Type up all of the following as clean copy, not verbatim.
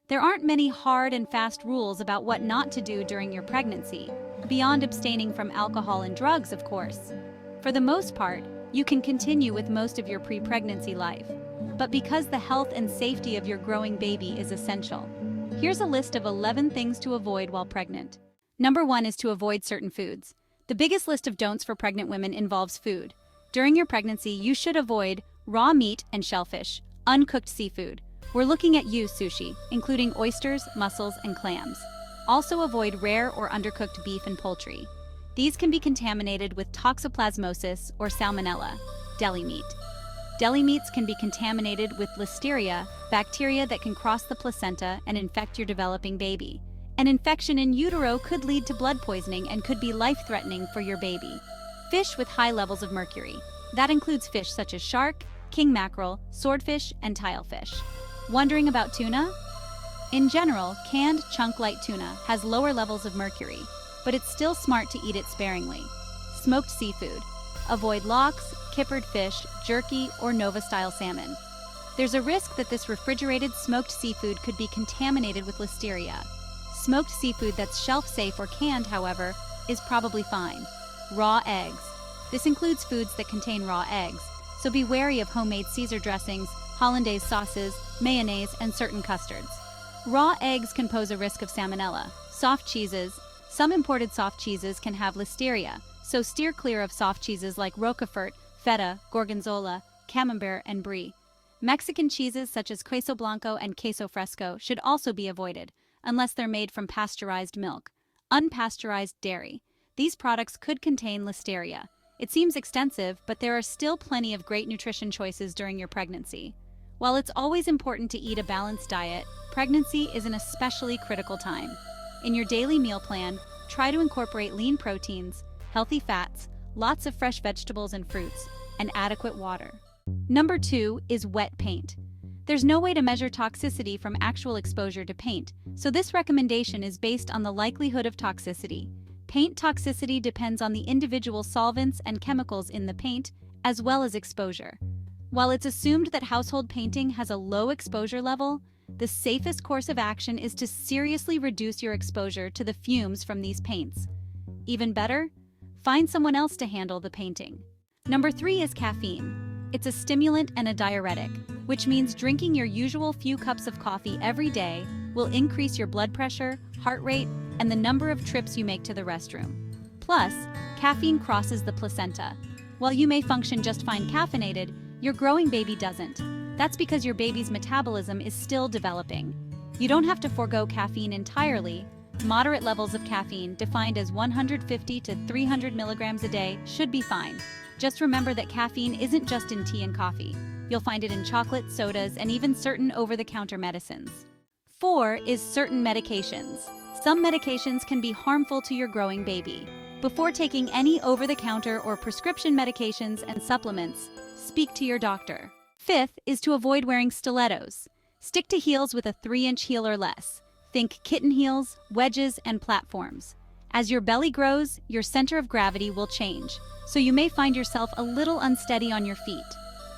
There aren't many hard and fast rules about what not to do during your pregnancy, beyond abstaining from alcohol and drugs, of course. For the most part, you can continue with most of your pre-pregnancy life. But because the health and safety of your growing baby is essential, here's a list of 11 things to avoid while pregnant. Number 1 is to avoid certain foods. The biggest list of don'ts for pregnant women involves food. During your pregnancy, you should avoid raw meat and shellfish, uncooked seafood. We're looking at sushi, including oysters, mussels, and clams. Also avoid rare or undercooked beef and poultry. These can be contaminated with toxoplasmosis or salmonella, deli meat. Deli meats can be contaminated with listeria, bacteria that can cross the placenta and infect your developing baby. An infection in utero could lead to blood poisoning and could be life-threatening for your baby. Fish with high levels of mercury. That includes fish such as shark, king mackerel, swordfish, and tilefish. Wondering about tuna? In general, canned chunk-light tuna has lower levels of mercury, but it's still smart to eat it sparingly. Smoked seafood. Avoid lox, kippered fish, jerky, or Nova-style salmon. There's a risk that this refrigerated smoked seafood could be contaminated with listeria. Smoked seafood that's shelf-safe or canned, however, is probably fine. Raw eggs. This includes foods that contain raw eggs, so be wary of homemade Caesar dressings, hollandaise sauces, mayonnaise, and certain custards. Raw eggs can pose a risk of salmonella. Soft cheeses. Some imported soft cheeses can have listeria, so steer clear of soft cheeses like Roquefort, feta, gorgonzola, camembert, and brie. Mexican cheeses such as queso blanco and queso fresco should also be avoided, unless they're made from pasteurized milk. Unpasteurized dairy. These products could contain listeria. It seems extensive, but there are still plenty of great nutrition choices during your pregnancy. While it's always important to eat a balanced diet, pregnancy is an especially critical time. In your daily meal plan, try to incorporate lean proteins, healthy fats, lots of fresh vegetables and fruits, and adequate water. Number 2 is wet paint. There's no way to measure toxicity from actual exposure to paint, so this recommendation is based on the likelihood of toxicity. Paint toxicity depends on the individual solvents and chemicals in the paint, as well as exposure. While it's assumed that household painting has a low exposure level, the safest course of action is to seriously reduce your exposure to the fumes from these paints. Even better, find someone else to handle the painting. Number 3 is caffeine. It's a stimulant and a diuretic, which means drinking your usual few cups of coffee every day will increase your blood pressure, heart rate, and the number of trips you make to the restroom. Plus, caffeine crosses the placenta. While you may function just fine caffeinated, your growing baby doesn't. That's because your baby's metabolism is still developing. You don't have to forego caffeine entirely. Moderate levels of caffeine, defined as 150 to 300 milligrams a day, should be fine. Just remember that caffeine isn't just in tea and coffee. You'll find it in chocolate, sodas, and even certain over-the-counter medicines. 4 is certain medications. Some medications can be harmful to your growing baby. Before taking any over-the-counter or prescription medications and supplements, speak to your doctor. 5th is to avoid wearing stilettos. Stick to heels with a 3-inch heel or less. Think kitten heels, wedges, and platforms. As your belly grows, your center of gravity will change, so you may find yourself a little unsteady on your feet.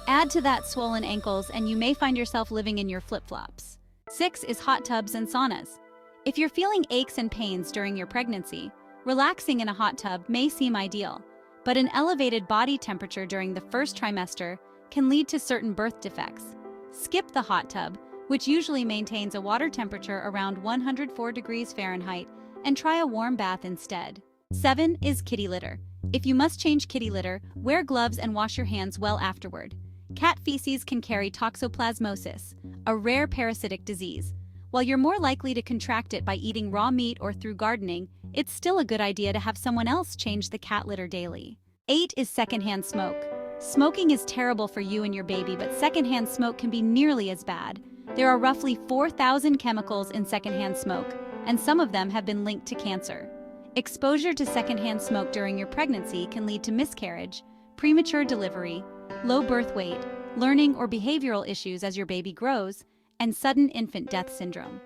Add to that swollen ankles and you may find yourself living in your flip-flops. 6 is hot tubs and saunas. If you're feeling aches and pains during your pregnancy, relaxing in a hot tub may seem ideal, but an elevated body temperature during the first trimester can lead to certain birth defects. Skip the hot tub, which usually maintains a water temperature around 104 degrees Fahrenheit, and try a warm bath instead. 7 is kitty litter. If you must change kitty litter, wear gloves and wash your hands well afterward. Cat feces can carry toxoplasmosis, a rare parasitic disease. While you're more likely to contract it by eating raw meat or through gardening, it's still a good idea to have someone else change the cat litter daily. 8 is secondhand smoke. Smoking is terrible for you and your baby, but secondhand smoke can be nearly as bad. There are roughly 4,000 chemicals in secondhand smoke, and some of them have been linked to cancer. Exposure to secondhand smoke during your pregnancy can lead to miscarriage, premature delivery, low birth weight, learning or behavioral issues as your baby grows, and sudden infant death syndrome.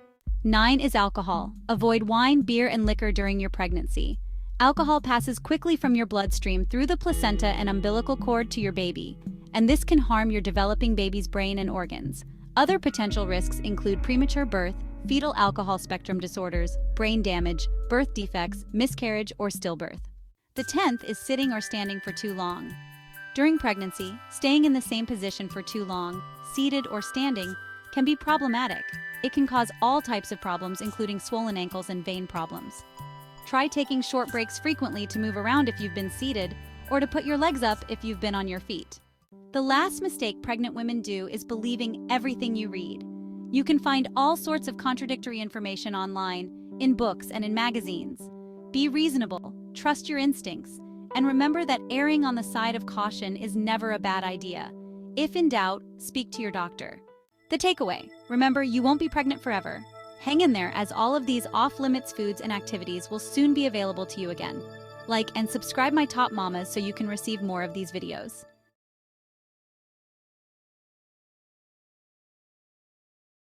9 is alcohol. Avoid wine, beer, and liquor during your pregnancy. Alcohol passes quickly from your bloodstream through the placenta and umbilical cord to your baby, and this can harm your developing baby's brain and organs. Other potential risks include premature birth, fetal alcohol spectrum disorders, brain damage, birth defects, miscarriage, or stillbirth. The 10th is sitting or standing for too long. During pregnancy, staying in the same position for too long, seated or standing, can be problematic. It can cause all types of problems, including swollen ankles and vein problems. Try taking short breaks frequently to move around if you've been seated, or to put your legs up if you've been on your feet. The last mistake pregnant women do is believing everything you read. You can find all sorts of contradictory information online, in books and in magazines. Be reasonable, trust your instincts, and remember that erring on the side of caution is never a bad idea. If in doubt, speak to your doctor. The takeaway: remember, you won't be pregnant forever. Hang in there, as all of these off-limits foods and activities will soon be available to you again. Like and subscribe my Top Mamas so you can receive more of these videos.